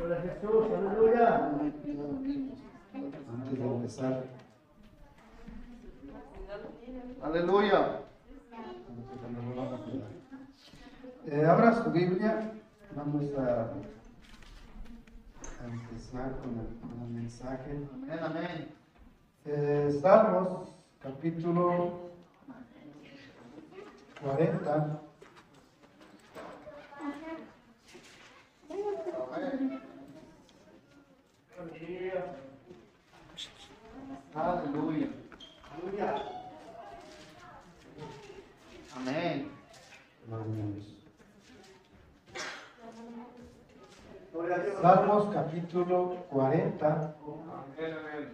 Gloria a Jesús, aleluya. Antes de empezar, Aleluya. abra su Biblia. Vamos a empezar con el mensaje. Amén, amén. Salmos, capítulo 40. Amén. Aleluya. Aleluya. Amén. Salmos, capítulo 40. Amén, amén.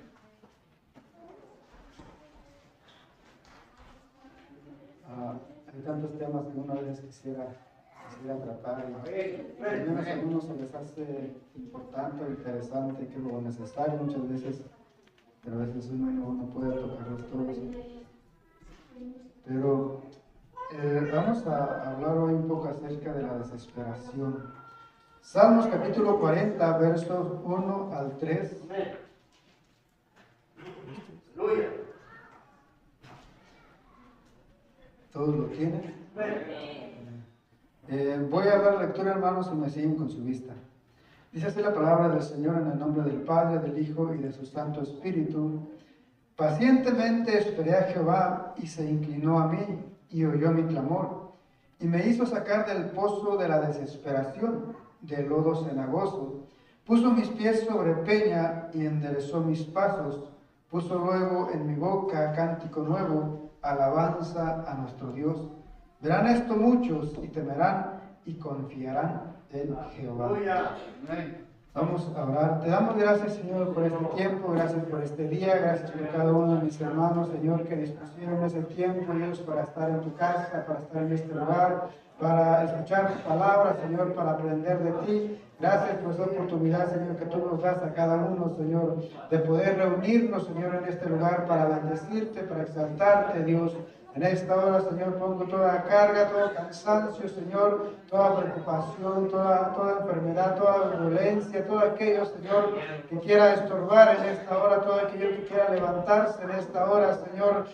Hay tantos temas que una vez quisiera tratar y al menos a algunos se les hace importante o interesante, que lo necesario muchas veces, pero a veces uno no puede tocarlos todos. Pero vamos a hablar hoy un poco acerca de la desesperación. Salmos capítulo 40, versos 1 al 3. Aleluya. ¿Todos lo tienen? Voy a dar lectura, hermanos, y me siguen con su vista. Dice así la palabra del Señor en el nombre del Padre, del Hijo y de su Santo Espíritu. Pacientemente esperé a Jehová y se inclinó a mí y oyó mi clamor y me hizo sacar del pozo de la desesperación, del lodo cenagoso. Puso mis pies sobre peña y enderezó mis pasos. Puso luego en mi boca cántico nuevo, alabanza a nuestro Dios. Verán esto muchos y temerán y confiarán en Jehová. Amén. Vamos a orar. Te damos gracias, Señor, por este tiempo, gracias por este día, gracias por cada uno de mis hermanos, Señor, que dispusieron ese tiempo, Dios, para estar en tu casa, para estar en este lugar, para escuchar tu palabra, Señor, para aprender de ti. Gracias por esa oportunidad, Señor, que tú nos das a cada uno, Señor, de poder reunirnos, Señor, en este lugar para bendecirte, para exaltarte, Dios. En esta hora, Señor, pongo toda carga, todo cansancio, Señor, toda preocupación, toda enfermedad, toda violencia, todo aquello, Señor, que quiera estorbar en esta hora, todo aquello que quiera levantarse en esta hora, Señor,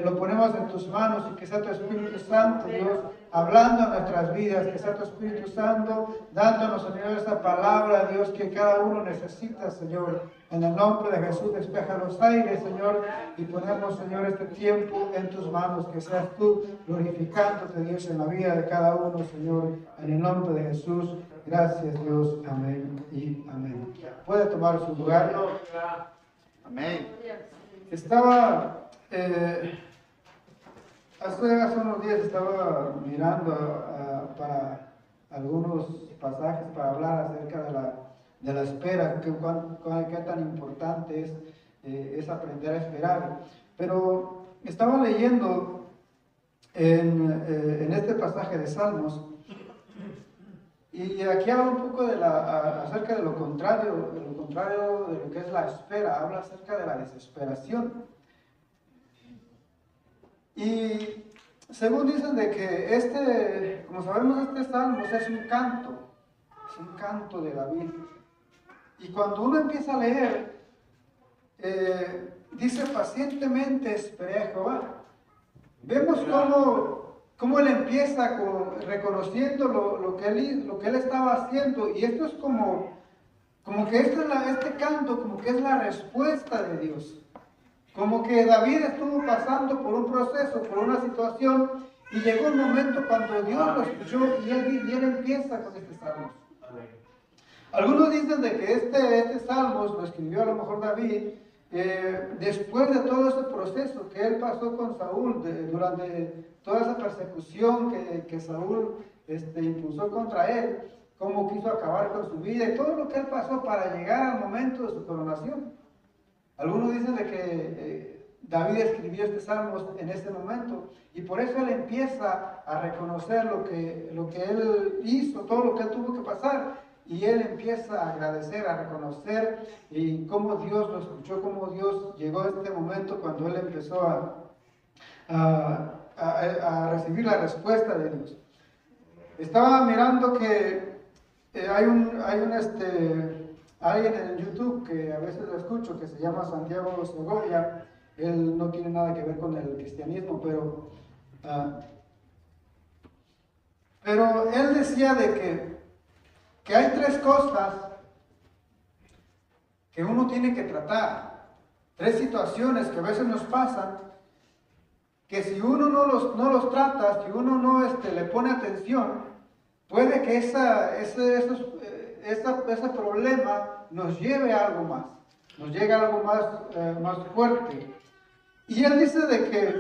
lo ponemos en tus manos y que sea tu Espíritu Santo, Dios, hablando en nuestras vidas, que sea tu Espíritu Santo, dándonos, Señor, esa palabra, Dios, que cada uno necesita, Señor. En el nombre de Jesús, despeja los aires, Señor, y ponemos, Señor, este tiempo en tus manos, que seas tú glorificándote, Dios, en la vida de cada uno, Señor, en el nombre de Jesús. Gracias, Dios. Amén y amén. Puede tomar su lugar. Amén. Estaba, hace unos días estaba mirando para algunos pasajes para hablar acerca de la espera, qué tan importante es aprender a esperar. Pero estaba leyendo en este pasaje de Salmos, y aquí habla un poco acerca de lo contrario de lo que es la espera, habla acerca de la desesperación. Y según dicen de que como sabemos, este Salmos es un canto de David. Y cuando uno empieza a leer, dice pacientemente esperé a Jehová. Vemos cómo él empieza reconociendo lo que él estaba haciendo. Y esto es como que este canto, como que es la respuesta de Dios. Como que David estuvo pasando por un proceso, por una situación, y llegó un momento cuando Dios lo escuchó y él empieza con este salmo. Algunos dicen de que este Salmos lo escribió a lo mejor David después de todo ese proceso que él pasó con Saúl, durante toda esa persecución que Saúl impulsó contra él, cómo quiso acabar con su vida y todo lo que él pasó para llegar al momento de su coronación. Algunos dicen de que David escribió este Salmos en ese momento y por eso él empieza a reconocer lo que él hizo, todo lo que él tuvo que pasar. Y él empieza a agradecer, a reconocer y cómo Dios lo escuchó, cómo Dios llegó a este momento cuando él empezó a recibir la respuesta de Dios. Estaba mirando que alguien en YouTube que a veces lo escucho, que se llama Santiago Segovia. Él no tiene nada que ver con el cristianismo, pero él decía de que hay tres cosas que uno tiene que tratar, tres situaciones que a veces nos pasan, que si uno no los trata, si uno no le pone atención, puede que ese problema nos lleve a algo más, nos llegue a algo más fuerte. Y él dice de que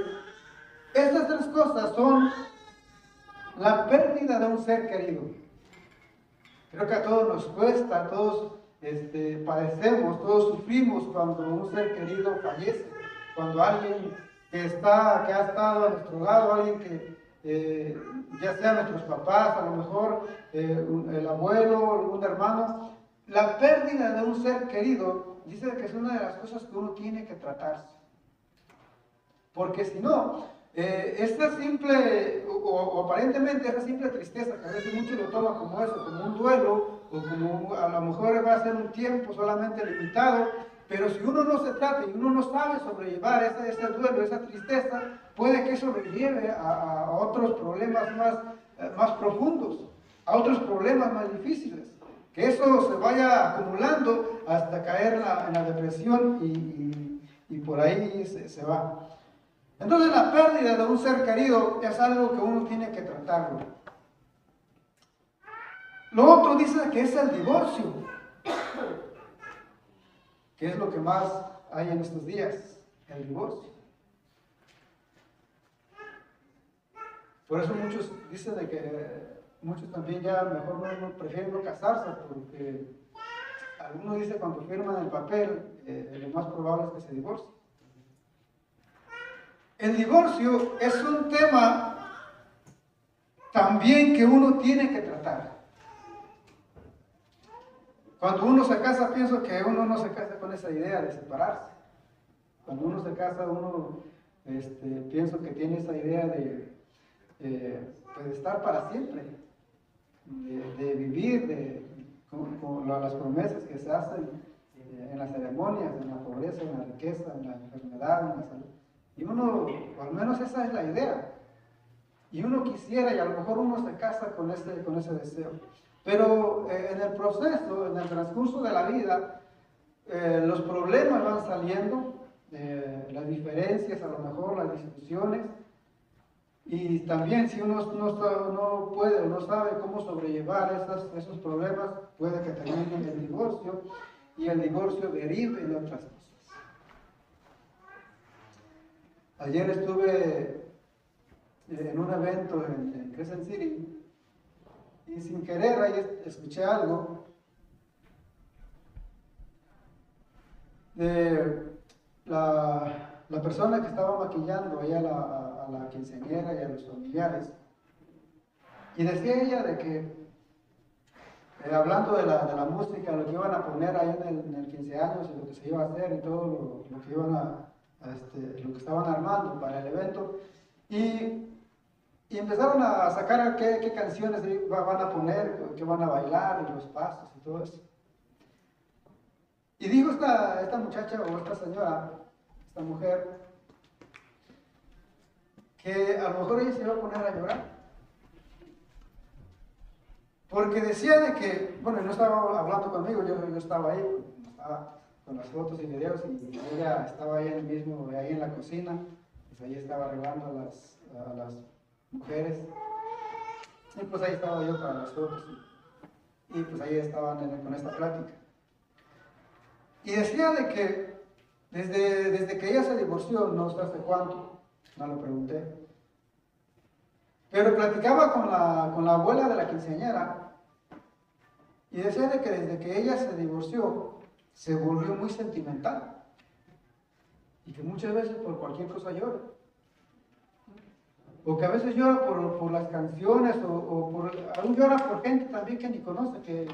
estas tres cosas son la pérdida de un ser querido. Creo que a todos nos cuesta, a todos padecemos, todos sufrimos cuando un ser querido fallece, cuando alguien que ha estado a nuestro lado, alguien que ya sea nuestros papás, a lo mejor el abuelo, un hermano, la pérdida de un ser querido, dice que es una de las cosas que uno tiene que tratarse. Porque si no, esta simple, o aparentemente esa simple tristeza, que a veces muchos lo toman como eso, como un duelo, o como a lo mejor va a ser un tiempo solamente limitado, pero si uno no se trata y uno no sabe sobrellevar ese duelo, esa tristeza, puede que eso lo lleve a otros problemas más profundos, a otros problemas más difíciles, que eso se vaya acumulando hasta caer en la depresión y por ahí se va. Entonces la pérdida de un ser querido es algo que uno tiene que tratarlo. Lo otro dice que es el divorcio, que es lo que más hay en estos días, el divorcio. Por eso muchos dicen de que muchos también ya mejor no prefieren no casarse, porque algunos dicen cuando firman el papel, lo más probable es que se divorcien. El divorcio es un tema también que uno tiene que tratar. Cuando uno se casa, pienso que uno no se casa con esa idea de separarse. Cuando uno se casa, pienso que tiene esa idea de estar para siempre, de vivir con las promesas que se hacen en las ceremonias, en la pobreza, en la riqueza, en la enfermedad, en la salud. Y uno, o al menos esa es la idea. Y uno quisiera, y a lo mejor uno se casa con ese deseo. Pero en el proceso, en el transcurso de la vida, los problemas van saliendo, las diferencias, a lo mejor las discusiones. Y también si uno no puede o no sabe cómo sobrellevar esos problemas, puede que termine en el divorcio, y el divorcio derive en otras cosas. Ayer estuve en un evento en Crescent City y sin querer ahí escuché algo de la persona que estaba maquillando ahí a la quinceañera y a los familiares. Y decía ella de que, hablando de la música, lo que iban a poner ahí en el 15 años y lo que se iba a hacer y todo lo que iban lo que estaban armando para el evento, y empezaron a sacar qué canciones van a poner, qué van a bailar, y los pasos y todo eso. Y dijo esta muchacha o esta señora, esta mujer, que a lo mejor ella se iba a poner a llorar. Porque decía de que, bueno, no estaba hablando conmigo, yo estaba ahí, estaba con las fotos y videos, y ella estaba ahí ahí en la cocina, pues ahí estaba arreglando a las mujeres, y pues ahí estaba yo para las fotos, y pues ahí estaban con esta plática. Y decía de que desde que ella se divorció, no sé hace cuánto, no lo pregunté, pero platicaba con la abuela de la quinceañera, y decía de que desde que ella se divorció, se volvió muy sentimental, y que muchas veces por cualquier cosa llora, o que a veces llora por las canciones, aún llora por gente también que ni conoce, que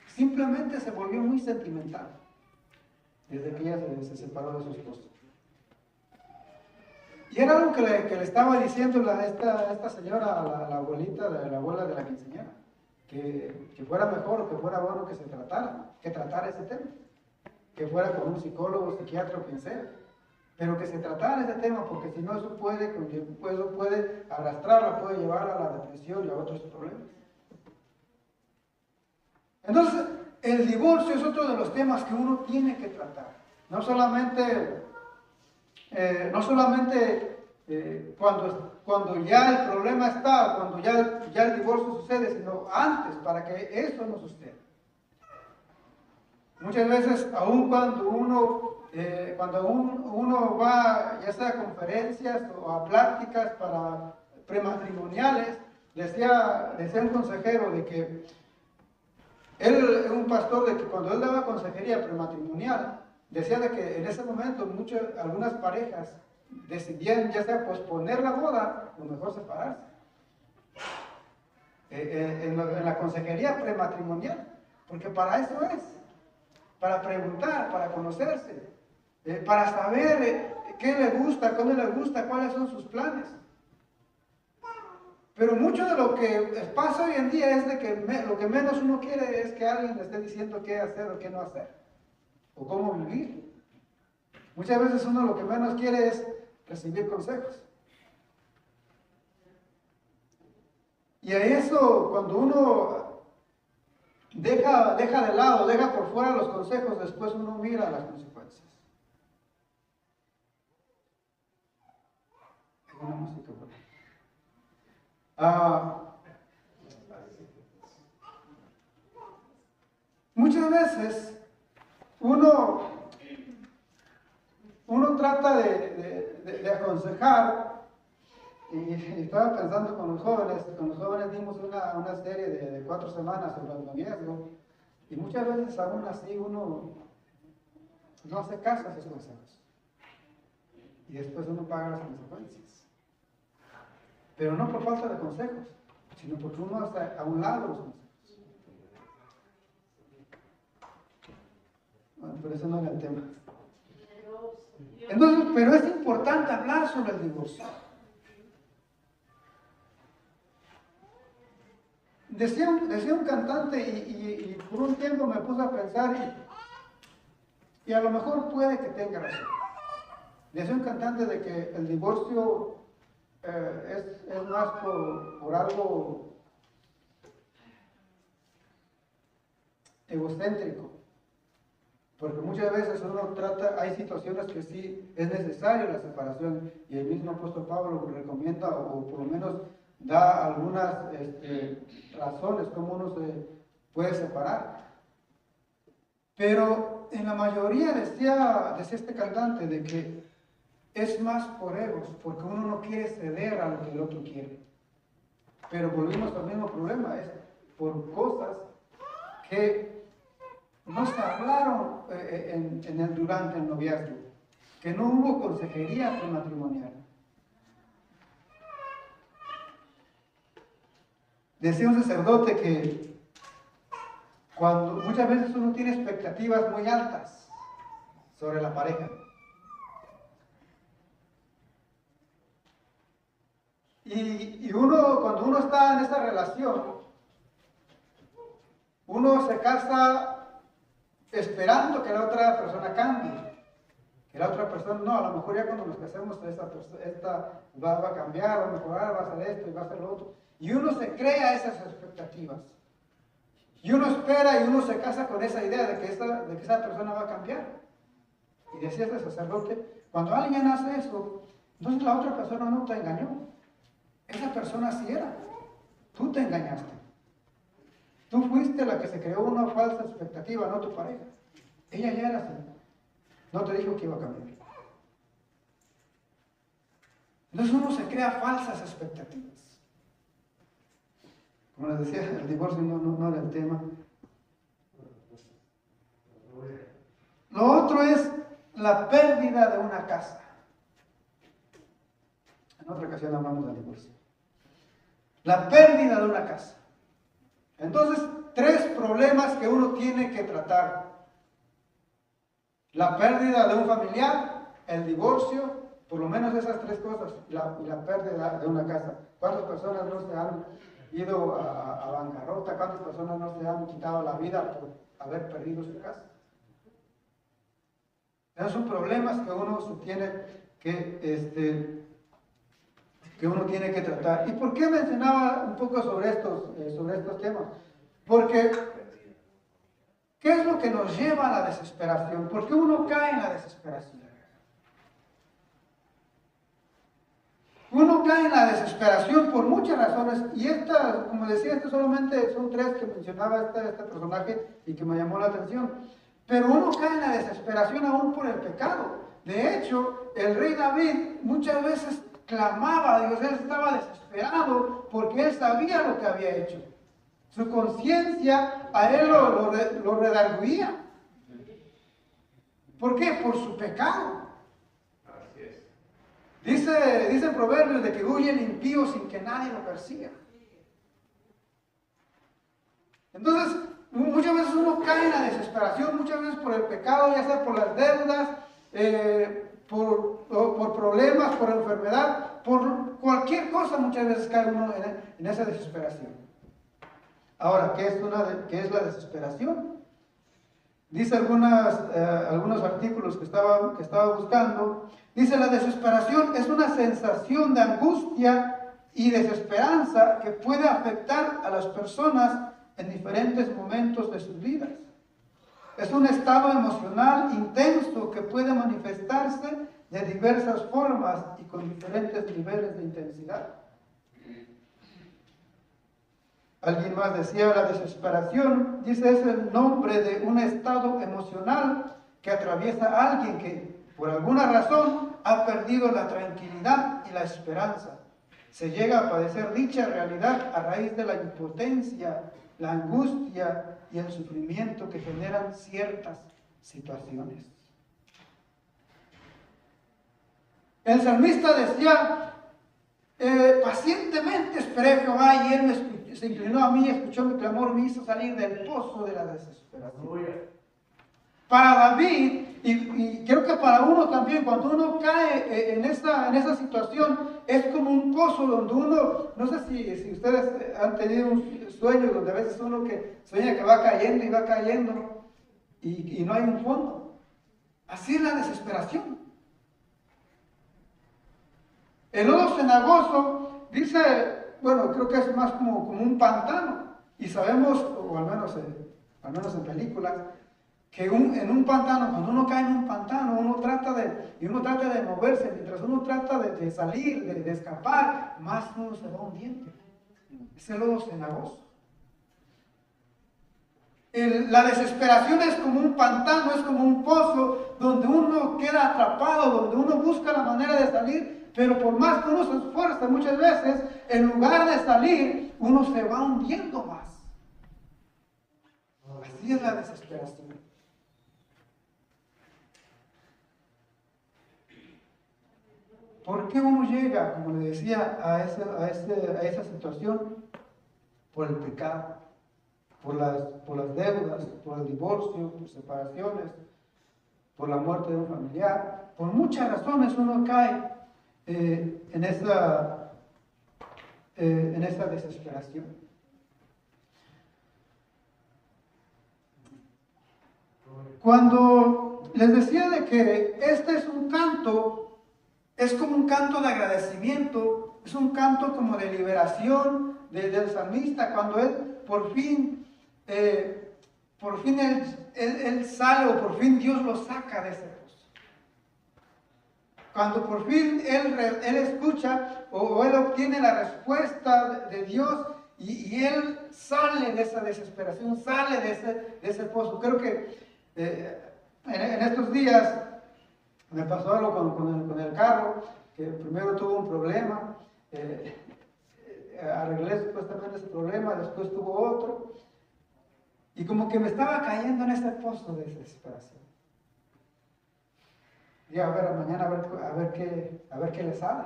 simplemente se volvió muy sentimental desde que ella se separó de su esposo. Y era algo que le estaba diciendo esta señora a la abuelita, la abuela de la quinceañera, que fuera mejor o que fuera bueno que se tratara ese tema, que fuera con un psicólogo, psiquiatra o quien sea, pero que se tratara ese tema, porque si no eso puede arrastrarla, puede llevarla a la depresión y a otros problemas. Entonces, el divorcio es otro de los temas que uno tiene que tratar, no solamente cuando ya el problema está, cuando ya el divorcio sucede, sino antes, para que eso no suceda. Muchas veces, aun cuando uno va, ya sea a conferencias o a pláticas para prematrimoniales, decía un consejero de que un pastor, de que cuando él daba consejería prematrimonial, decía de que en ese momento algunas parejas decidían ya sea posponer la boda o mejor separarse. En la consejería prematrimonial, porque para eso es, para preguntar, para conocerse, para saber qué le gusta, cómo le gusta, cuáles son sus planes. Pero mucho de lo que pasa hoy en día es de que lo que menos uno quiere es que alguien le esté diciendo qué hacer o qué no hacer, o cómo vivir. Muchas veces uno lo que menos quiere es recibir consejos. Y a eso, cuando uno deja de lado, deja por fuera los consejos, después uno mira las consecuencias. Hay una música por ahí. Muchas veces uno trata de aconsejar, y estaba pensando con los jóvenes dimos una serie de 4 semanas sobre el noviazgo, y muchas veces aún así uno no hace caso a esos consejos, y después uno paga las consecuencias. Pero no por falta de consejos, sino porque uno hace a un lado los consejos. Bueno, pero eso no era el tema. Entonces, pero es importante hablar sobre el divorcio. Decía un cantante, y por un tiempo me puse a pensar, y a lo mejor puede que tenga razón. Decía un cantante de que el divorcio es más por algo egocéntrico, porque muchas veces hay situaciones que sí es necesario la separación, y el mismo apóstol Pablo recomienda, o por lo menos da algunas razones cómo uno se puede separar. Pero en la mayoría decía este cantante de que es más por egos, porque uno no quiere ceder a lo que el otro quiere. Pero volvimos al mismo problema, es por cosas que no se hablaron durante el noviazgo, que no hubo consejería prematrimonial. Decía un sacerdote que muchas veces uno tiene expectativas muy altas sobre la pareja, y cuando uno está en esa relación, uno se casa esperando que la otra persona cambie, que la otra persona, no, a lo mejor ya cuando nos casemos esta va a cambiar, va a mejorar, va a hacer esto y va a hacer lo otro, y uno se crea esas expectativas, y uno espera y uno se casa con esa idea de que esa persona va a cambiar. Y decía este sacerdote, cuando alguien hace eso, entonces la otra persona no te engañó, esa persona sí era, tú te engañaste. Tú fuiste la que se creó una falsa expectativa, no tu pareja. Ella ya era así. No te dijo que iba a cambiar. Entonces uno se crea falsas expectativas. Como les decía, el divorcio no era el tema. Lo otro es la pérdida de una casa. En otra ocasión hablamos del divorcio. La pérdida de una casa. Entonces, 3 problemas que uno tiene que tratar: la pérdida de un familiar, el divorcio, por lo menos esas 3 cosas, y la pérdida de una casa. ¿Cuántas personas no se han ido a bancarrota? ¿Cuántas personas no se han quitado la vida por haber perdido su casa? Esos son problemas que uno se tiene que uno tiene que tratar. ¿Y por qué mencionaba un poco sobre estos temas? Porque, ¿qué es lo que nos lleva a la desesperación? ¿Por qué uno cae en la desesperación? Uno cae en la desesperación por muchas razones, y estas, como decía, estas solamente son tres que mencionaba este personaje y que me llamó la atención. Pero uno cae en la desesperación aún por el pecado. De hecho, el rey David muchas veces clamaba a Dios, él estaba desesperado porque él sabía lo que había hecho. Su conciencia a él lo redarguía. ¿Por qué? Por su pecado. Dice Proverbios de que huye el impío sin que nadie lo persiga. Entonces, muchas veces uno cae en la desesperación, muchas veces por el pecado, ya sea por las deudas, por problemas, por enfermedad, por cualquier cosa, muchas veces cae uno en esa desesperación. Ahora, ¿qué es la desesperación? Dice algunos artículos que estaba buscando. Dice, la desesperación es una sensación de angustia y desesperanza que puede afectar a las personas en diferentes momentos de sus vidas. Es un estado emocional intenso que puede manifestarse de diversas formas y con diferentes niveles de intensidad. Alguien más decía, la desesperación, dice, es el nombre de un estado emocional que atraviesa a alguien que, por alguna razón, ha perdido la tranquilidad y la esperanza. Se llega a padecer dicha realidad a raíz de la impotencia, la angustia y el sufrimiento que generan ciertas situaciones. El salmista decía, pacientemente esperé a Jehová y él se inclinó a mí, escuchó mi clamor, me hizo salir del pozo de la desesperación. Para David, y creo que para uno también, cuando uno cae en esa situación, es como un pozo donde uno, no sé si ustedes han tenido un sueño donde a veces uno que sueña que va cayendo y va cayendo y no hay un fondo. Así es la desesperación. El lodo cenagoso dice, bueno, creo que es más como un pantano. Y sabemos, o al menos en películas, que en un pantano, cuando uno cae en un pantano, uno trata de moverse, mientras uno trata de salir, de escapar, más uno se va hundiendo. Es el lodo cenagoso. La desesperación es como un pantano, es como un pozo donde uno queda atrapado, donde uno busca la manera de salir, pero por más que uno se esfuerza muchas veces, en lugar de salir, uno se va hundiendo más. Así es la desesperación. ¿Por qué uno llega, como le decía, a esa situación? Por el pecado, por las deudas, por el divorcio, por separaciones, por la muerte de un familiar. Por muchas razones uno cae en esa desesperación. Cuando les decía de que este es un canto, es como un canto de agradecimiento, es un canto como de liberación del salmista, cuando él por fin él sale, o por fin Dios lo saca de ese pozo. Cuando por fin él escucha o él obtiene la respuesta de Dios y él sale de esa desesperación, sale de ese pozo. Creo que en estos días me pasó algo con el carro, que primero tuvo un problema, arreglé supuestamente ese problema, después tuvo otro, y como que me estaba cayendo en ese pozo de desesperación. Y a ver, mañana a ver qué le sale.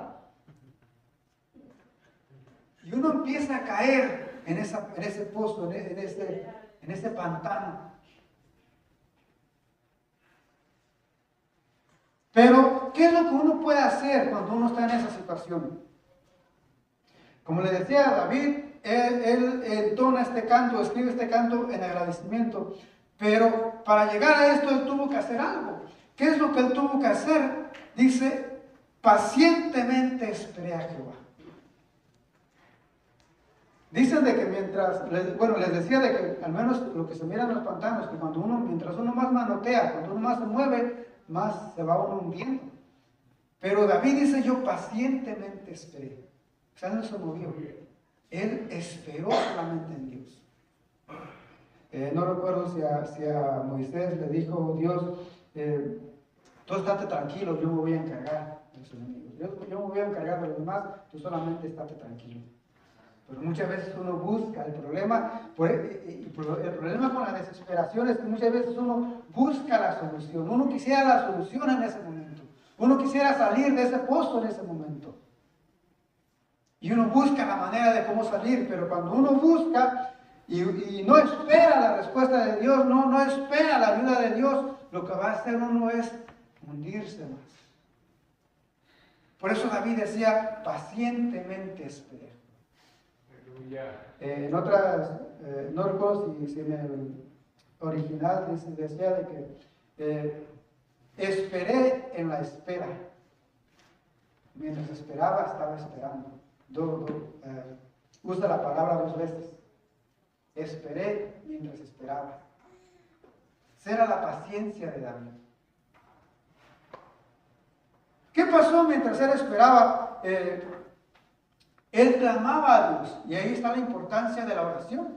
Y uno empieza a caer en ese pozo, en ese pantano. Pero, ¿qué es lo que uno puede hacer cuando uno está en esa situación? Como le decía a David, él entona este canto, escribe este canto en agradecimiento. Pero para llegar a esto él tuvo que hacer algo. ¿Qué es lo que él tuvo que hacer? Dice, pacientemente esperé a Jehová. Dicen de que mientras, les decía de que al menos lo que se mira en los pantanos, que mientras uno más manotea, cuando uno más se mueve, más se va uno hundiendo. Pero David dice, yo pacientemente esperé. O sea, no se movió. Él esperó solamente en Dios. No recuerdo si a Moisés le dijo Dios, tú estate tranquilo, yo me voy a encargar de los enemigos. Yo me voy a encargar de los demás, tú solamente estate tranquilo. Pero muchas veces uno busca el problema con la desesperación es que muchas veces uno busca la solución. Uno quisiera la solución en ese momento. Uno quisiera salir de ese pozo en ese momento. Y uno busca la manera de cómo salir, pero cuando uno busca y no espera la respuesta de Dios, no espera la ayuda de Dios, lo que va a hacer uno es hundirse más. Por eso David decía, pacientemente esperé. En otras, no recuerdo si en el original decía de que esperé en la espera. Mientras esperaba, estaba esperando. Usa la palabra 2 veces. Esperé mientras esperaba. Esa era la paciencia de David. ¿Qué pasó mientras él esperaba? Él clamaba a Dios, y ahí está la importancia de la oración.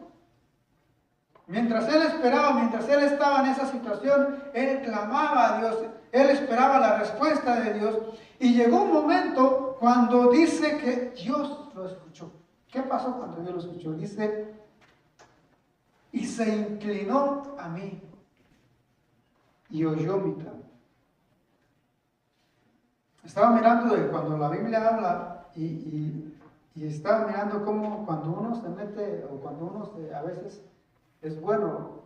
Mientras él esperaba, mientras él estaba en esa situación, él clamaba a Dios, él esperaba la respuesta de Dios, y llegó un momento cuando dice que Dios lo escuchó. ¿Qué pasó cuando Dios lo escuchó? Dice, y se inclinó a mí, y oyó mi clamor. Estaba mirando cuando la Biblia habla, y estaba mirando cómo cuando uno se mete, o cuando uno a veces es bueno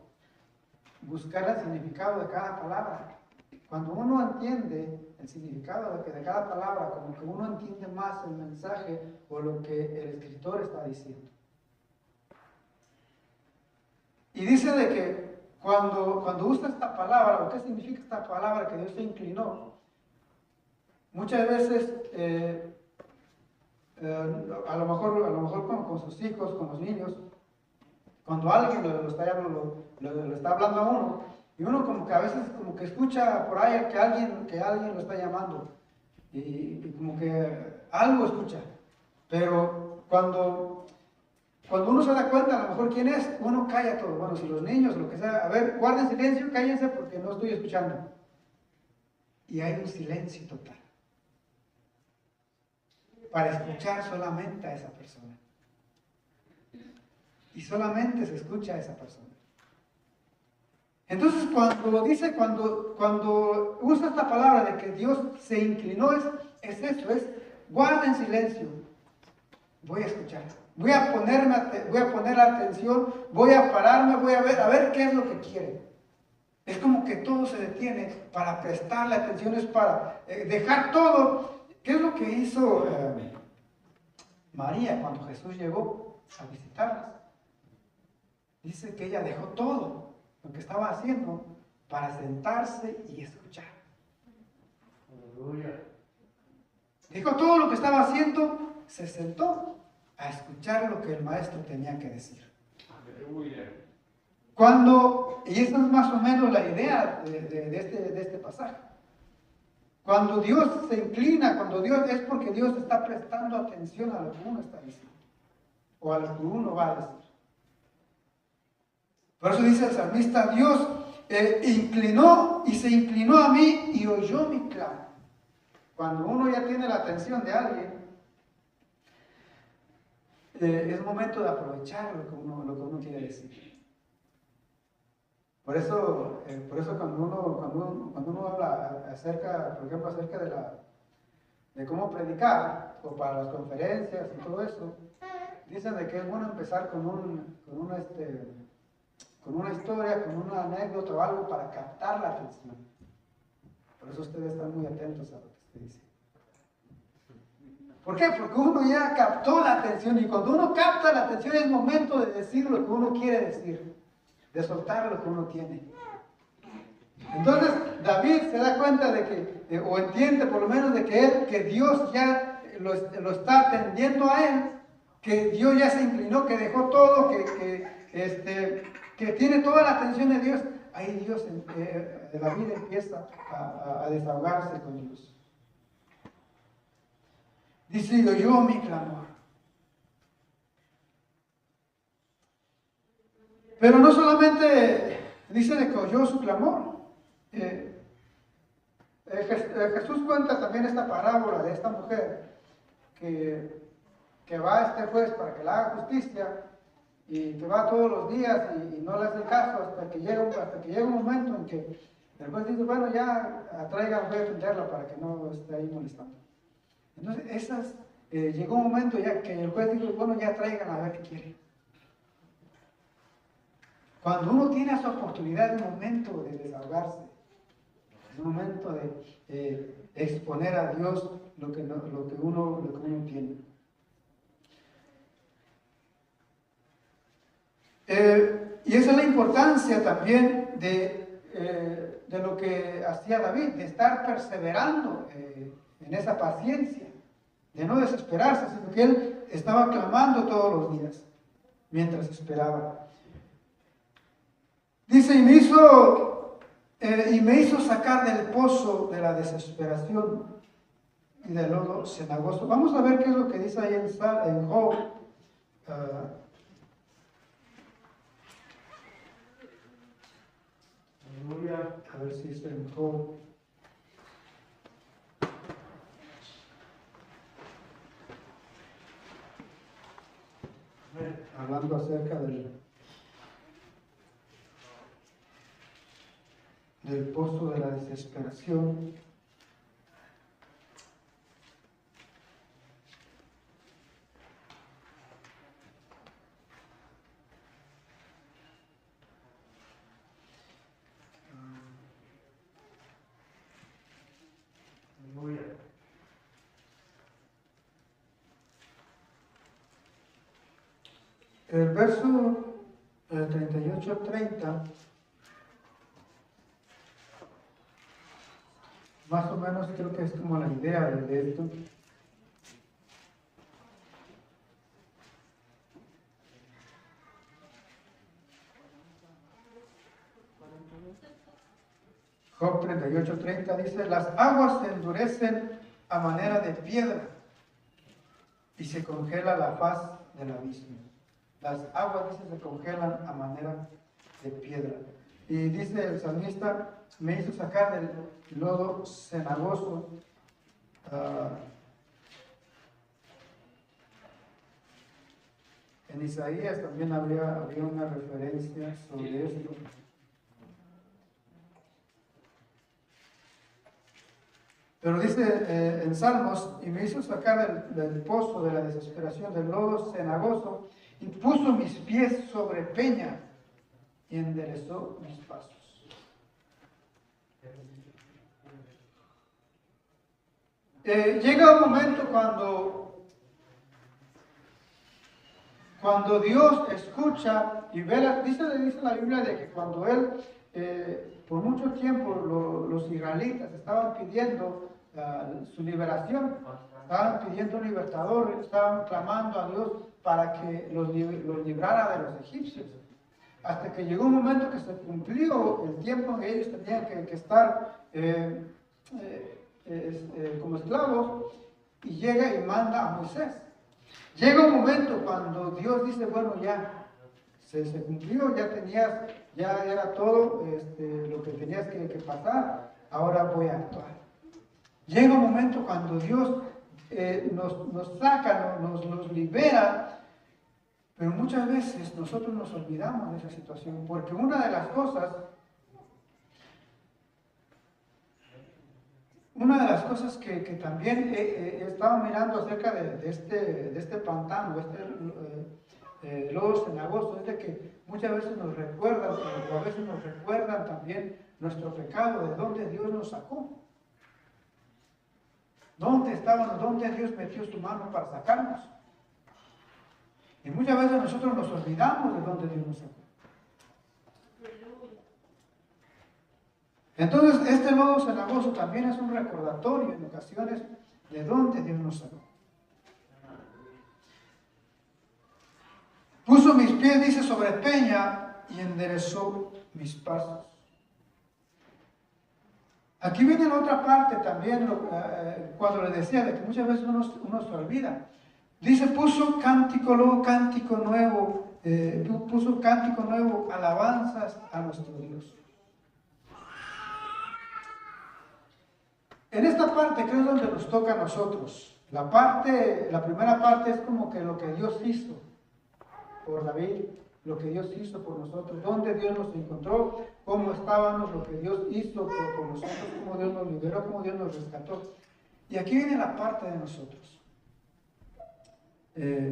buscar el significado de cada palabra. Cuando uno entiende el significado de cada palabra, como que uno entiende más el mensaje o lo que el escritor está diciendo. Y dice de que cuando usa esta palabra, ¿qué significa esta palabra que Dios se inclinó? Muchas veces a lo mejor con sus hijos, con los niños, cuando alguien lo está hablando a uno, y uno como que a veces como que escucha por ahí que alguien lo está llamando, y como que algo escucha, pero cuando uno se da cuenta a lo mejor quién es, uno calla todo. Bueno, si los niños, lo que sea, a ver, guarden silencio, cállense porque no estoy escuchando. Y hay un silencio total para escuchar solamente a esa persona. Y solamente se escucha a esa persona. Entonces cuando usa esta palabra de que Dios se inclinó, es eso, guarden silencio. Voy a escuchar. Voy a poner atención, voy a pararme, voy a ver qué es lo que quiere. Es como que todo se detiene para prestarle atención, es para dejar todo. ¿Qué es lo que hizo María cuando Jesús llegó a visitarlas? Dice que ella dejó todo lo que estaba haciendo para sentarse y escuchar. Aleluya. Dejó todo lo que estaba haciendo, se sentó a escuchar lo que el maestro tenía que decir. Aleluya. Y esa es más o menos la idea de este pasaje. Cuando Dios se inclina, es porque Dios está prestando atención a lo que uno está diciendo, o a lo que uno va a decir. Por eso dice el salmista, Dios inclinó y se inclinó a mí y oyó mi clamor. Cuando uno ya tiene la atención de alguien, es momento de aprovechar lo que uno quiere decir. Por eso cuando uno habla acerca, por ejemplo, acerca de cómo predicar, o para las conferencias y todo eso, dicen de que es bueno empezar con una historia, con una anécdota o algo para captar la atención. Por eso ustedes están muy atentos a lo que se dice. ¿Por qué? Porque uno ya captó la atención y cuando uno capta la atención es momento de decir lo que uno quiere decir, de soltar lo que uno tiene. Entonces David se da cuenta de que, o entiende por lo menos de que Dios ya lo está atendiendo a él, que Dios ya se inclinó, que dejó todo, que tiene toda la atención de Dios. Ahí David empieza a desahogarse con Dios. Dice, y oyó mi clamor. Pero no solamente dice de que oyó su clamor. Jesús cuenta también esta parábola de esta mujer que va este juez para que le haga justicia y que va todos los días y no le hace caso hasta que llega un momento en que el juez dice, bueno, ya traigan, voy a atenderla para que no esté ahí molestando. Entonces llegó un momento ya que el juez dijo, bueno, ya traigan a ver qué quiere. Cuando uno tiene esa oportunidad, es un momento de desahogarse, es un momento de exponer a Dios lo que uno tiene. Y esa es la importancia también de lo que hacía David, de estar perseverando en esa paciencia, de no desesperarse, sino que él estaba clamando todos los días mientras esperaba. Dice, y me hizo sacar del pozo de la desesperación y del lodo cenagoso. Vamos a ver qué es lo que dice ahí en Job. A ver si es en Job. Hablando acerca del pozo de la desesperación. El verso 38-30, más o menos creo que es como la idea de esto. Job 38-30 dice, las aguas se endurecen a manera de piedra y se congela la faz del abismo. Las aguas, dice, se congelan a manera de piedra. Y dice el salmista, me hizo sacar del lodo cenagoso. En Isaías también había una referencia sobre esto. Pero dice en Salmos, y me hizo sacar del pozo de la desesperación, del lodo cenagoso, y puso mis pies sobre peña y enderezó mis pasos. Llega un momento cuando Dios escucha y ve, dice la Biblia de que cuando Él, por mucho tiempo los israelitas estaban pidiendo su liberación, estaban pidiendo un libertador, estaban clamando a Dios para que los librara de los egipcios. Hasta que llegó un momento que se cumplió el tiempo en que ellos tenían que estar como esclavos, y llega y manda a Moisés. Llega un momento cuando Dios dice, bueno, ya se cumplió, ya era todo lo que tenías que pasar, ahora voy a actuar. Llega un momento cuando Dios nos saca, nos libera, pero muchas veces nosotros nos olvidamos de esa situación, porque una de las cosas que también he estado mirando acerca de este pantano, lodo cenagoso, es de que muchas veces nos recuerdan, o a veces nos recuerdan también nuestro pecado, de dónde Dios nos sacó. ¿Dónde estábamos? ¿Dónde Dios metió su mano para sacarnos? Y muchas veces nosotros nos olvidamos de dónde Dios nos sacó. Entonces, este lodo cenagoso también es un recordatorio en ocasiones de dónde Dios nos sacó. Puso mis pies, dice, sobre peña y enderezó mis pasos. Aquí viene la otra parte también, cuando le decía de que muchas veces uno se olvida. Dice, puso cántico nuevo, alabanzas a nuestro Dios. En esta parte creo es donde nos toca a nosotros. La primera parte es como que lo que Dios hizo por David, lo que Dios hizo por nosotros, dónde Dios nos encontró, cómo estábamos, lo que Dios hizo por nosotros, cómo Dios nos liberó, cómo Dios nos rescató. Y aquí viene la parte de nosotros.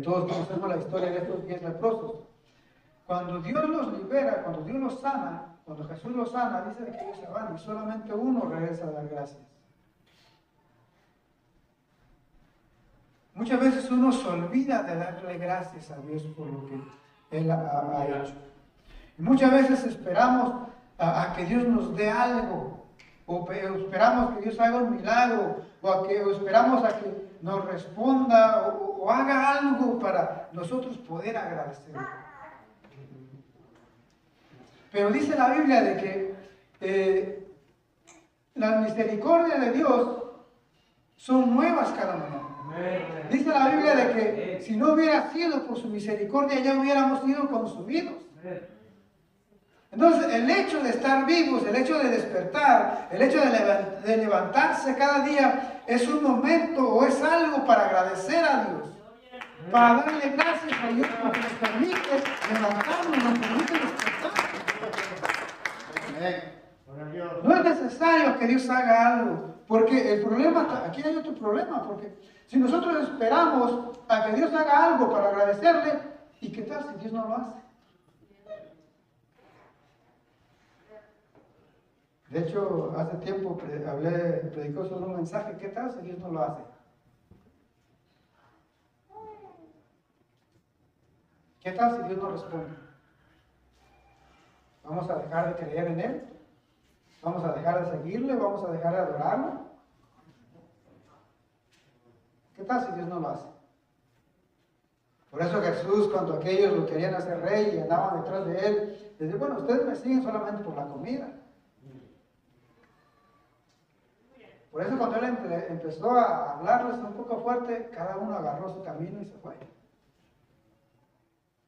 Todos conocemos la historia de estos 10 leprosos. Cuando Dios los libera, cuando Dios los sana, cuando Jesús los sana, dice que ellos se van y solamente uno regresa a dar gracias. Muchas veces uno se olvida de darle gracias a Dios por lo que Él ha hecho. Y muchas veces esperamos a que Dios nos dé algo, o esperamos que Dios haga un milagro, o esperamos a que nos responda, o haga algo para nosotros poder agradecer. Pero dice la Biblia de que las misericordias de Dios son nuevas cada mañana. Dice la Biblia de que si no hubiera sido por su misericordia ya hubiéramos sido consumidos. Entonces el hecho de estar vivos, el hecho de despertar, el hecho de levantarse cada día es un momento o es algo para agradecer a Dios, para darle gracias a Dios porque nos permite levantarnos, nos permite despertar. No es necesario que Dios haga algo, porque el problema, aquí hay otro problema, porque si nosotros esperamos a que Dios haga algo para agradecerle, ¿y qué tal si Dios no lo hace? De hecho, hace tiempo predicó sobre un mensaje, ¿qué tal si Dios no lo hace? ¿Qué tal si Dios no responde? ¿Vamos a dejar de creer en Él? ¿Vamos a dejar de seguirle? ¿Vamos a dejar de adorarlo? ¿Qué tal si Dios no lo hace? Por eso Jesús, cuando aquellos lo querían hacer rey y andaban detrás de Él, les dijo, bueno, ustedes me siguen solamente por la comida. Por eso cuando Él empezó a hablarles un poco fuerte, cada uno agarró su camino y se fue.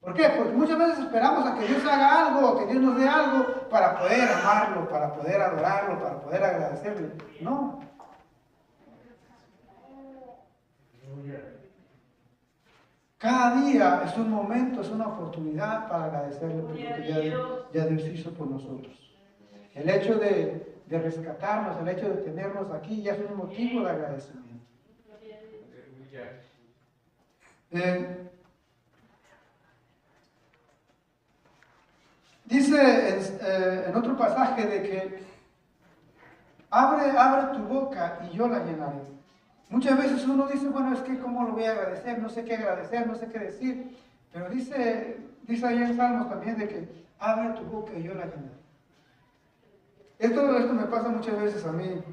¿Por qué? Porque muchas veces esperamos a que Dios haga algo, o que Dios nos dé algo para poder amarlo, para poder adorarlo, para poder agradecerle. No. Cada día es un momento, es una oportunidad para agradecerle por lo que ya Dios hizo por nosotros. El hecho de rescatarnos, el hecho de tenernos aquí ya es un motivo de agradecimiento. Dice en otro pasaje de que abre tu boca y yo la llenaré. Muchas veces uno dice, bueno, es que ¿cómo lo voy a agradecer? No sé qué agradecer, no sé qué decir. Pero dice ahí en Salmos también de que abre tu boca y yo la llenaré. Esto me pasa muchas veces a mí.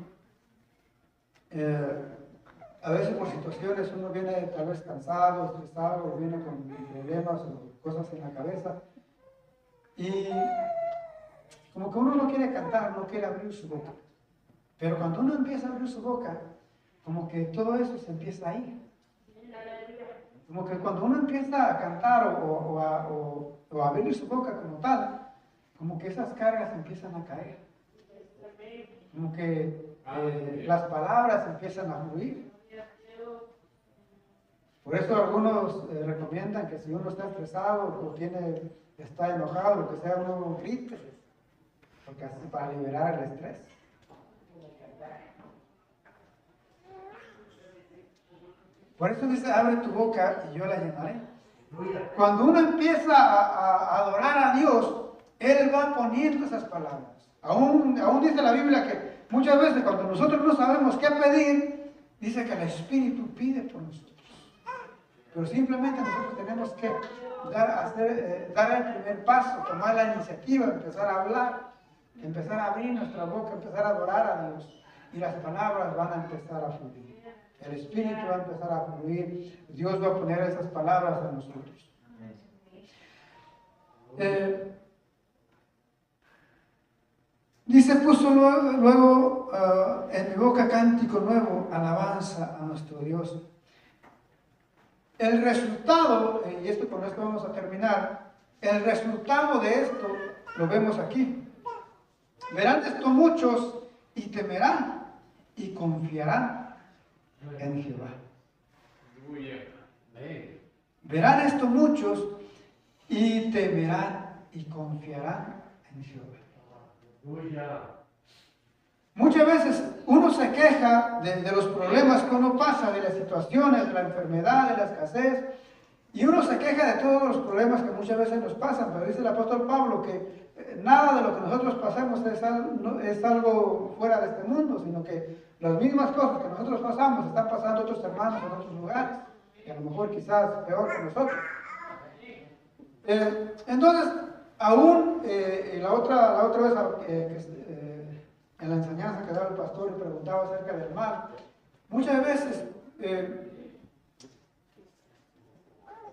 A veces por situaciones uno viene tal vez cansado, estresado, o viene con problemas o cosas en la cabeza. Y como que uno no quiere cantar, no quiere abrir su boca. Pero cuando uno empieza a abrir su boca, como que todo eso se empieza a ir. Como que cuando uno empieza a cantar o a abrir su boca como tal, como que esas cargas empiezan a caer. Como que las palabras empiezan a fluir. Por eso algunos recomiendan que si uno está estresado o está enojado, lo que sea, uno grite, porque así para liberar el estrés. Por eso dice, abre tu boca y yo la llenaré. Cuando uno empieza a adorar a Dios, Él va poniendo esas palabras. Aún dice la Biblia que muchas veces cuando nosotros no sabemos qué pedir, dice que el Espíritu pide por nosotros. Pero simplemente nosotros tenemos que dar el primer paso, tomar la iniciativa, empezar a hablar, empezar a abrir nuestra boca, empezar a adorar a Dios. Y las palabras van a empezar a fluir. El Espíritu va a empezar a fluir. Dios va a poner esas palabras en nosotros. Dice, puso luego en mi boca cántico nuevo, alabanza a nuestro Dios. El resultado, y con esto vamos a terminar, el resultado de esto lo vemos aquí. Verán esto muchos y temerán y confiarán en Jehová. Verán esto muchos y temerán y confiarán en Jehová. Muchas veces uno se queja de los problemas que uno pasa, de las situaciones, de la enfermedad, de la escasez, y uno se queja de todos los problemas que muchas veces nos pasan, pero dice el apóstol Pablo que nada de lo que nosotros pasamos es algo fuera de este mundo, sino que las mismas cosas que nosotros pasamos están pasando otros hermanos en otros lugares, y a lo mejor quizás peor que nosotros. Entonces, aún la otra vez en la enseñanza que daba el pastor y preguntaba acerca del mal, muchas veces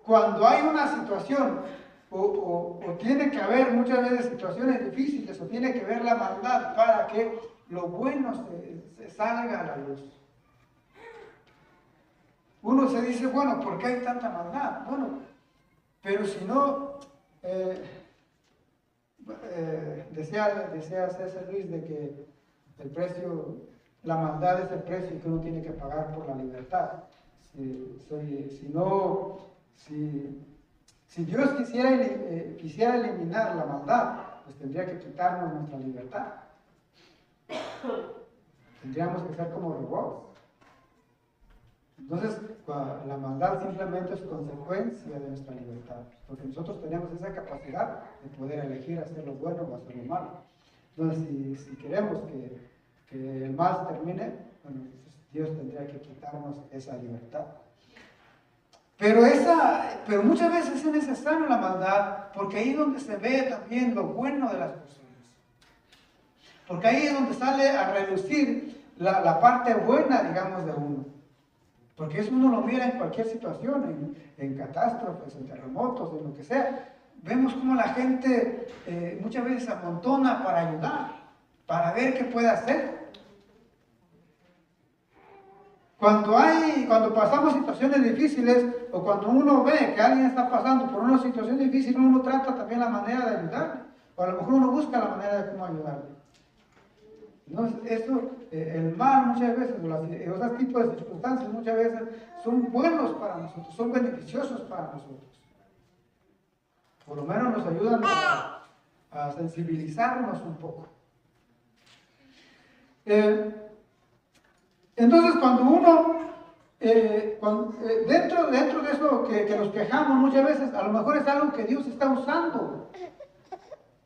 cuando hay una situación o tiene que haber muchas veces situaciones difíciles o tiene que ver la maldad para que lo bueno se salga a la luz. Uno se dice, bueno, ¿por qué hay tanta maldad? Bueno, pero si no, decía César Luis de que el precio, la maldad es el precio que uno tiene que pagar por la libertad. Si Dios quisiera eliminar la maldad, pues tendría que quitarnos nuestra libertad. Tendríamos que ser como robots. Entonces, la maldad simplemente es consecuencia de nuestra libertad, porque nosotros tenemos esa capacidad de poder elegir hacer lo bueno o hacer lo malo. Entonces, si queremos que el mal termine, bueno, pues Dios tendría que quitarnos esa libertad. Pero muchas veces es necesaria la maldad, porque ahí es donde se ve también lo bueno de las personas. Porque ahí es donde sale a relucir la parte buena, digamos, de uno. Porque eso uno lo mira en cualquier situación, en catástrofes, en terremotos, en lo que sea. Vemos cómo la gente muchas veces se amontona para ayudar, para ver qué puede hacer. Cuando pasamos situaciones difíciles o cuando uno ve que alguien está pasando por una situación difícil, uno trata también la manera de ayudarle. O a lo mejor uno busca la manera de cómo ayudarle. Entonces, el mal muchas veces, esos tipos de circunstancias muchas veces son buenos para nosotros, son beneficiosos para nosotros. Por lo menos nos ayudan a sensibilizarnos un poco. Entonces, cuando uno, dentro de eso que nos quejamos muchas veces, a lo mejor es algo que Dios está usando.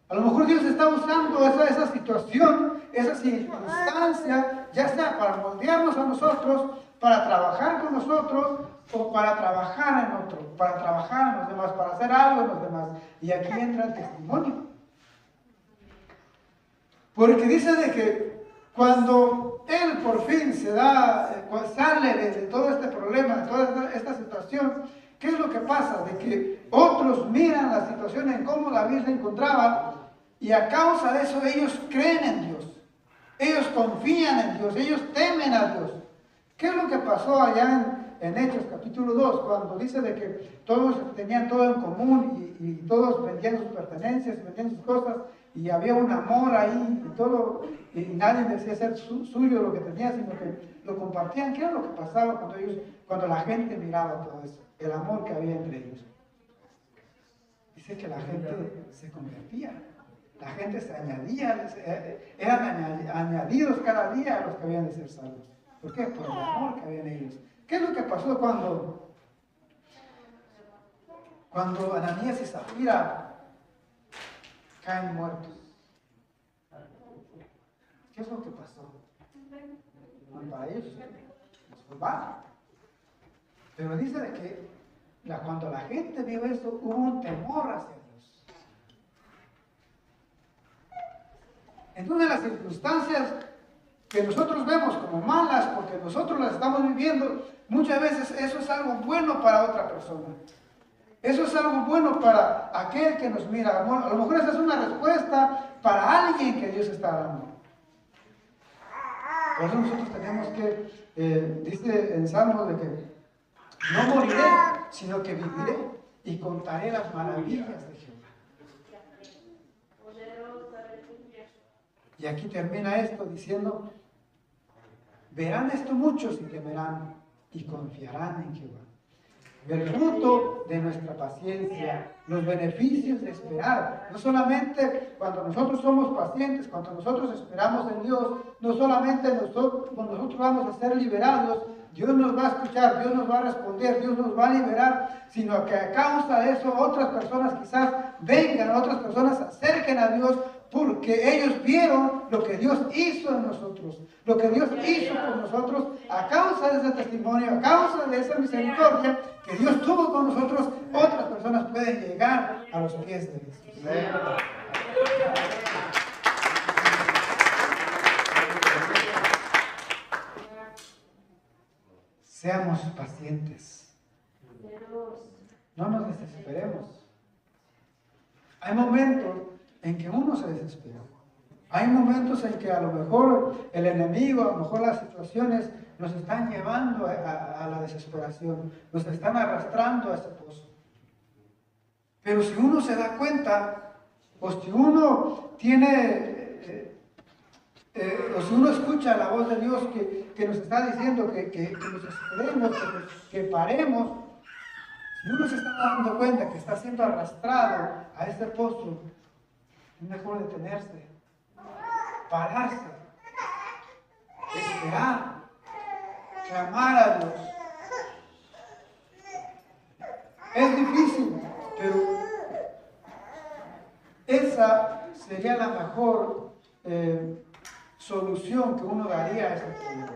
A lo mejor Dios está usando esa situación, esa circunstancia, ya sea para moldearnos a nosotros, para trabajar con nosotros o para trabajar en otro, para trabajar en los demás, para hacer algo en los demás. Y aquí entra el testimonio. Porque dice de que cuando Él por fin sale de todo este problema, de toda esta situación, ¿qué es lo que pasa? De que otros miran la situación en cómo David se encontraba y a causa de eso ellos creen en Dios. Ellos confían en Dios, ellos temen a Dios. ¿Qué es lo que pasó allá en Hechos capítulo 2? Cuando dice de que todos tenían todo en común y todos vendían sus pertenencias, vendían sus cosas y había un amor ahí y todo, y nadie decía ser suyo lo que tenía, sino que lo compartían. ¿Qué era lo que pasaba cuando la gente miraba todo eso? El amor que había entre ellos. Dice que la gente se convertía. La gente se añadía, eran añadidos cada día a los que habían de ser salvos. ¿Por qué? Por el amor que había en ellos. ¿Qué es lo que pasó cuando Ananías y Zafira caen muertos? ¿Qué es lo que pasó? Bueno, para ellos pues va. Pero dice de que cuando la gente vio eso, hubo un temor hacia Dios. Entonces las circunstancias que nosotros vemos como malas, porque nosotros las estamos viviendo, muchas veces eso es algo bueno para otra persona. Eso es algo bueno para aquel que nos mira. A lo mejor esa es una respuesta para alguien que Dios está dando. Por eso nosotros tenemos que, dice en Salmos de que no moriré, sino que viviré y contaré las maravillas de Jehová. Y aquí termina esto diciendo, verán esto muchos y temerán y confiarán en Jehová. El fruto de nuestra paciencia, los beneficios de esperar. No solamente cuando nosotros somos pacientes, cuando nosotros esperamos en Dios, no solamente nosotros vamos a ser liberados, Dios nos va a escuchar, Dios nos va a responder, Dios nos va a liberar, sino que a causa de eso otras personas quizás vengan, otras personas se acerquen a Dios porque ellos vieron lo que Dios hizo en nosotros, lo que Dios hizo con nosotros, a causa de ese testimonio, a causa de esa misericordia que Dios tuvo con nosotros, otras personas pueden llegar a los pies de Jesús. Seamos pacientes. No nos desesperemos. Hay momentos en que uno se desespera. Hay momentos en que a lo mejor el enemigo, a lo mejor las situaciones nos están llevando a la desesperación, nos están arrastrando a ese pozo. Pero si uno se da cuenta, o si uno tiene, o si uno escucha la voz de Dios que nos está diciendo que nos esperemos, que paremos, si uno se está dando cuenta que está siendo arrastrado a este pozo, es mejor detenerse, pararse, esperar, clamar a Dios. Es difícil, pero esa sería la mejor solución que uno daría a ese problema.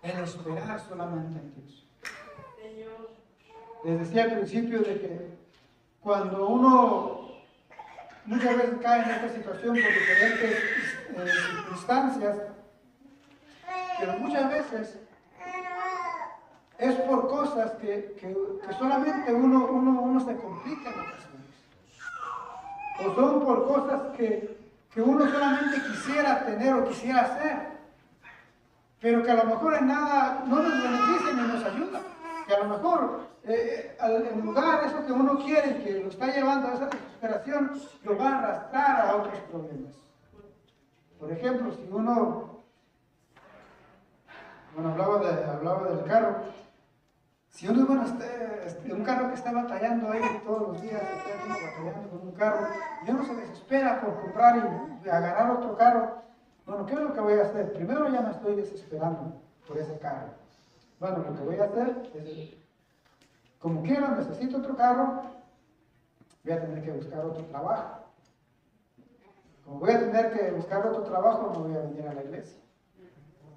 El esperar solamente en Dios. Les decía al principio de que cuando uno muchas veces cae en esta situación por diferentes circunstancias, pero muchas veces es por cosas que solamente uno se complica en ocasiones. O son por cosas que uno solamente quisiera tener o quisiera hacer, pero que a lo mejor en nada no nos beneficia ni nos ayuda. Que a lo mejor en lugar de eso que uno quiere, que lo está llevando a esa desesperación, lo va a arrastrar a otros problemas. Por ejemplo, si uno, hablaba del carro, si uno, un carro que está batallando ahí todos los días, está batallando con un carro, y uno se desespera por comprar y agarrar otro carro, bueno, ¿qué es lo que voy a hacer? Primero ya me estoy desesperando por ese carro. Bueno, lo que voy a hacer es, como quiera, necesito otro carro, voy a tener que buscar otro trabajo. Como voy a tener que buscar otro trabajo, no voy a venir a la iglesia.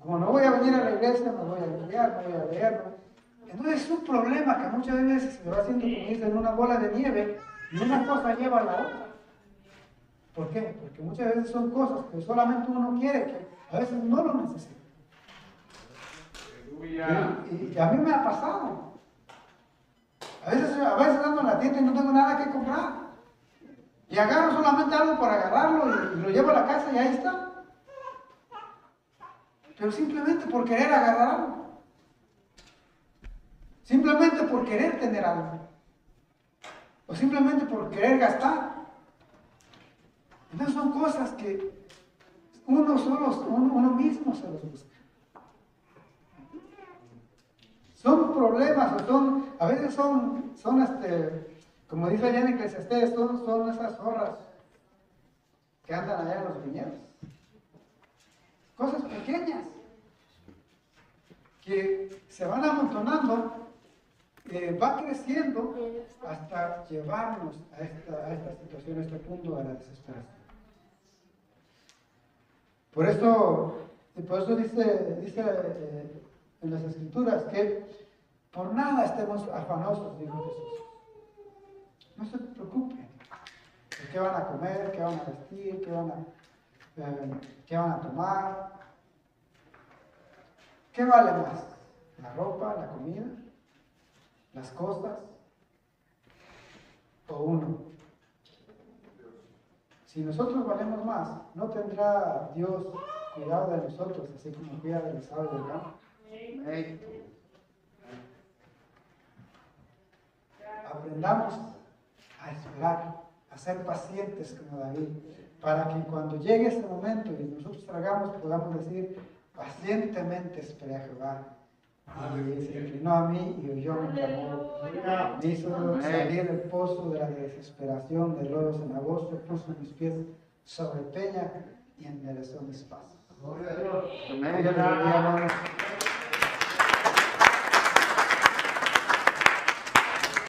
Como no voy a venir a la iglesia, me voy a limpiar, me voy a leer. Entonces es un problema que muchas veces se va haciendo, como dicen, una bola de nieve, y una cosa lleva a la otra. ¿Por qué? Porque muchas veces son cosas que solamente uno quiere, que a veces no lo necesita. Y a mí me ha pasado. A veces ando en la tienda y no tengo nada que comprar. Y agarro solamente algo por agarrarlo y lo llevo a la casa y ahí está. Pero simplemente por querer agarrar algo. Simplemente por querer tener algo. O simplemente por querer gastar. Entonces son cosas que uno mismo se los busca. Son problemas, o a veces son como dice allá en Eclesiastés, son esas zorras que andan allá en los viñedos. Cosas pequeñas que se van amontonando, va creciendo hasta llevarnos a esta situación, a este punto de la desesperación. Por eso dice en las Escrituras que por nada estemos afanosos, dijo Jesús. No se preocupen de qué van a comer, qué van a vestir, qué van a tomar. ¿Qué vale más? ¿La ropa, la comida, las cosas o uno? Si nosotros valemos más, ¿no tendrá Dios cuidado de nosotros, así como cuida de las aves del campo? Amén. Aprendamos a esperar, a ser pacientes como David, para que cuando llegue ese momento y nosotros tragamos, podamos decir, pacientemente esperé a Jehová. Y se inclinó a mí y oyó mi clamor. Me hizo salir del pozo de la desesperación, del lodo cenagoso, puso mis pies sobre peña y enderezó mis pasos. Amén. Dios les bendiga, hermanos.